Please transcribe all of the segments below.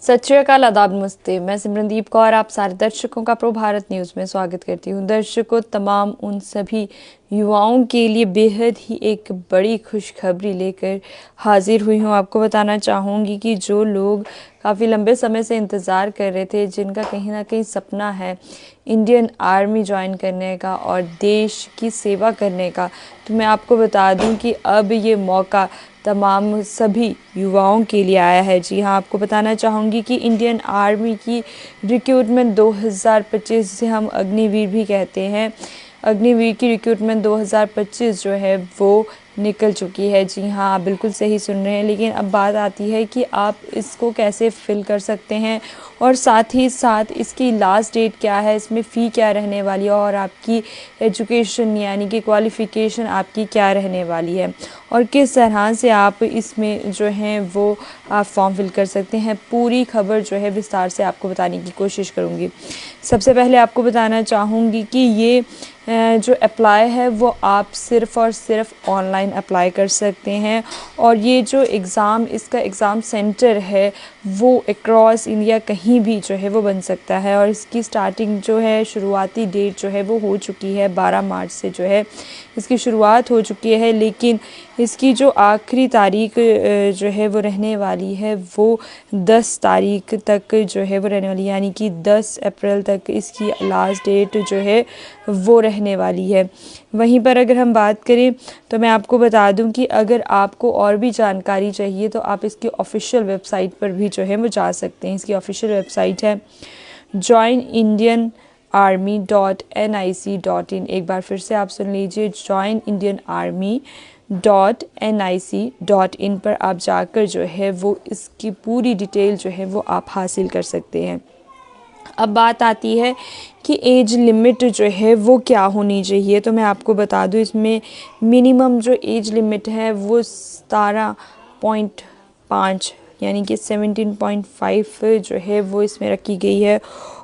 सत श्री अकाल, आदाब, नमस्ते। मैं सिमरनदीप कौर आप सारे दर्शकों का प्रो भारत न्यूज़ में स्वागत करती हूँ। दर्शकों, तमाम उन सभी युवाओं के लिए बेहद ही एक बड़ी खुशखबरी लेकर हाजिर हुई हूँ। आपको बताना चाहूँगी कि जो लोग काफ़ी लंबे समय से इंतज़ार कर रहे थे, जिनका कहीं ना कहीं सपना है इंडियन आर्मी ज्वाइन करने का और देश की सेवा करने का, तो मैं आपको बता दूं कि अब ये मौका तमाम सभी युवाओं के लिए आया है। जी हाँ, आपको बताना चाहूँगी कि इंडियन आर्मी की रिक्रूटमेंट 2025, जिसे हम अग्निवीर भी कहते हैं, अग्निवीर की रिक्रूटमेंट 2025 जो है वो निकल चुकी है। जी हाँ, आप बिल्कुल सही सुन रहे हैं। लेकिन अब बात आती है कि आप इसको कैसे फिल कर सकते हैं और साथ ही साथ इसकी लास्ट डेट क्या है, इसमें फ़ी क्या रहने वाली है और आपकी एजुकेशन यानी कि क्वालिफ़िकेशन आपकी क्या रहने वाली है और किस तरह से आप इसमें जो है वो आप फॉर्म फिल कर सकते हैं। पूरी खबर जो है विस्तार से आपको बताने की कोशिश करूँगी। सबसे पहले आपको बताना चाहूँगी कि ये जो अप्लाई है वो आप सिर्फ़ और सिर्फ ऑनलाइन अप्लाई कर सकते हैं और ये जो एग्ज़ाम, इसका एग्ज़ाम सेंटर है वो अक्रॉस इंडिया कहीं भी जो है वो बन सकता है और इसकी स्टार्टिंग जो है, शुरुआती डेट जो है वो हो चुकी है। 12 मार्च से जो है इसकी शुरुआत हो चुकी है, लेकिन इसकी जो आखिरी तारीख जो है वो रहने वाली है वो 10 तारीख तक जो है वो रहने वाली है, यानी कि 10 अप्रैल तक इसकी लास्ट डेट जो है वो रहने वाली है। वहीं पर अगर हम बात करें तो मैं आपको बता दूं कि अगर आपको और भी जानकारी चाहिए तो आप इसकी ऑफिशियल वेबसाइट पर भी जो है वो जा सकते हैं। इसकी ऑफिशियल वेबसाइट है joinindianarmy.nic.in। एक बार फिर से आप सुन लीजिए, joinindianarmy.nic.in पर आप जाकर जो है वो इसकी पूरी डिटेल जो है वो आप हासिल कर सकते हैं। अब बात आती है कि एज लिमिट जो है वो क्या होनी चाहिए, तो मैं आपको बता दूं इसमें मिनिमम जो एज लिमिट है वो 17.5 यानी कि 17.5 जो है वो इसमें रखी गई है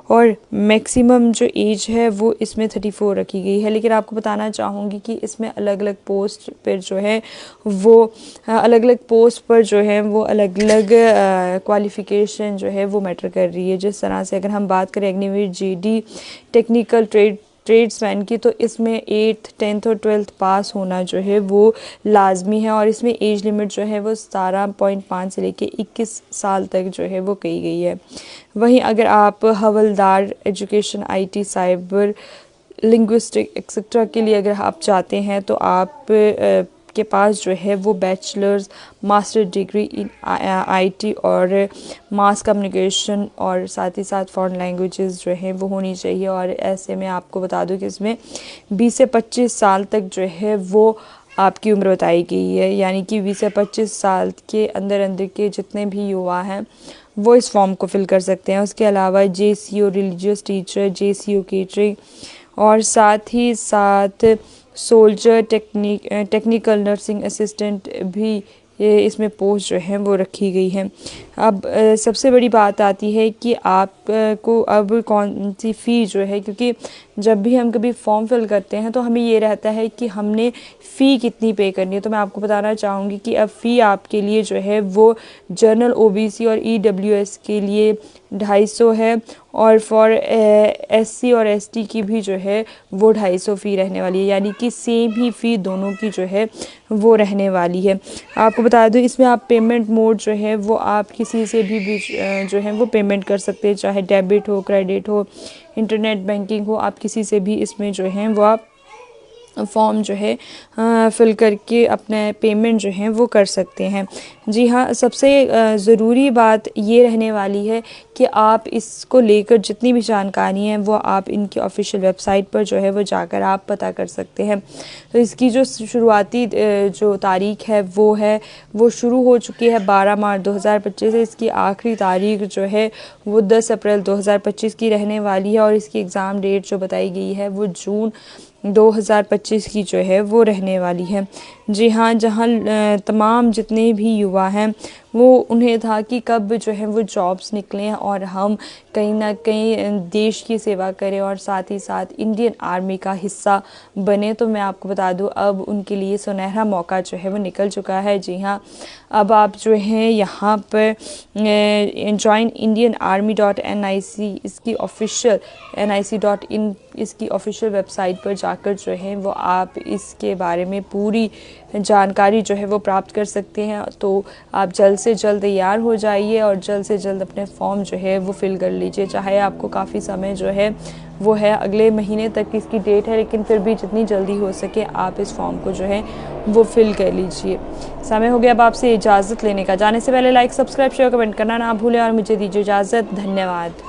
और मैक्सिमम जो एज है वो इसमें 34 रखी गई है। लेकिन आपको बताना चाहूँगी कि इसमें अलग अलग पोस्ट पर जो है वो अलग अलग पोस्ट पर जो है वो अलग अलग क्वालिफ़िकेशन जो है वो मैटर कर रही है। जिस तरह से अगर हम बात करें अग्निवीर जीडी टेक्निकल ट्रेड्समैन की, तो इसमें 8th 10th और 12th पास होना जो है वो लाजमी है और इसमें एज लिमिट जो है वो 17.5 से लेके 21 साल तक जो है वो कही गई है। वहीं अगर आप हवलदार, education, IT, cyber, linguistic etcetera के लिए अगर आप चाहते हैं तो आप के पास जो है वो bachelors, master degree in IT और मास कम्युनिकेशन और साथ ही साथ फॉरेन लैंग्वेजेस जो है वो होनी चाहिए। और ऐसे में आपको बता दूं कि इसमें 20 से 25 साल तक जो है वो आपकी उम्र बताई गई है, यानी कि 20 से 25 साल के अंदर अंदर के जितने भी युवा हैं वो इस फॉर्म को फिल कर सकते हैं। उसके अलावा JCO religious teacher, JCO catering और साथ ही साथ सोल्जर, टेक्निकल नर्सिंग असिस्टेंट भी ये इसमें पोस्ट जो हैं वो रखी गई हैं। अब सबसे बड़ी बात आती है कि आप को अब कौन सी फ़ी जो है, क्योंकि जब भी हम कभी फॉर्म फिल करते हैं तो हमें ये रहता है कि हमने फ़ी कितनी पे करनी है। तो मैं आपको बताना चाहूँगी कि अब फ़ी आपके लिए जो है वो जनरल, ओबीसी और ईडब्ल्यूएस के लिए 250 है और फॉर एससी और एसटी की भी जो है वो 250 फ़ी रहने वाली है, यानी कि सेम ही फ़ी दोनों की जो है वो रहने वाली है। आपको बता दूं इसमें आप पेमेंट मोड जो है वो आप किसी से भी जो है वो पेमेंट कर सकते हैं, चाहे डेबिट हो, क्रेडिट हो, इंटरनेट बैंकिंग हो, आप किसी से भी इसमें जो है वो आप फॉर्म जो है फिल करके अपने पेमेंट जो है वो कर सकते हैं। जी हाँ, सबसे ज़रूरी बात ये रहने वाली है कि आप इसको लेकर जितनी भी जानकारी है वो आप इनकी ऑफिशियल वेबसाइट पर जो है वो जाकर आप पता कर सकते हैं। तो इसकी जो शुरुआती जो तारीख है वो शुरू हो चुकी है 12 मार्च 2025 से। इसकी आखिरी तारीख जो है वो 10 अप्रैल 2025 की रहने वाली है और इसकी एग्ज़ाम डेट जो बताई गई है वो जून 2025 की जो है वो रहने वाली है। जी हाँ, जहाँ तमाम जितने भी युवा हैं वो उन्हें था कि कब जो है वो जॉब्स निकलें और हम कहीं ना कहीं देश की सेवा करें और साथ ही साथ इंडियन आर्मी का हिस्सा बने। तो मैं आपको बता दूं अब उनके लिए सुनहरा मौका जो है वो निकल चुका है। जी हाँ, अब आप जो हैं यहाँ पर जॉइन इंडियन आर्मी .nic इसकी ऑफिशियल nic.in इसकी ऑफिशियल वेबसाइट पर जाकर जो है वो आप इसके बारे में पूरी जानकारी जो है वो प्राप्त कर सकते हैं। तो आप जल्द से जल्द तैयार हो जाइए और जल्द से जल्द अपने फॉर्म जो है वो फिल कर लीजिए। चाहे आपको काफ़ी समय जो है वो है, अगले महीने तक इसकी डेट है, लेकिन फिर भी जितनी जल्दी हो सके आप इस फॉर्म को जो है वो फिल कर लीजिए। समय हो गया अब आपसे इजाज़त लेने का। जाने से पहले लाइक, सब्सक्राइब, शेयर, कमेंट करना ना भूलें और मुझे दीजिए इजाज़त। धन्यवाद।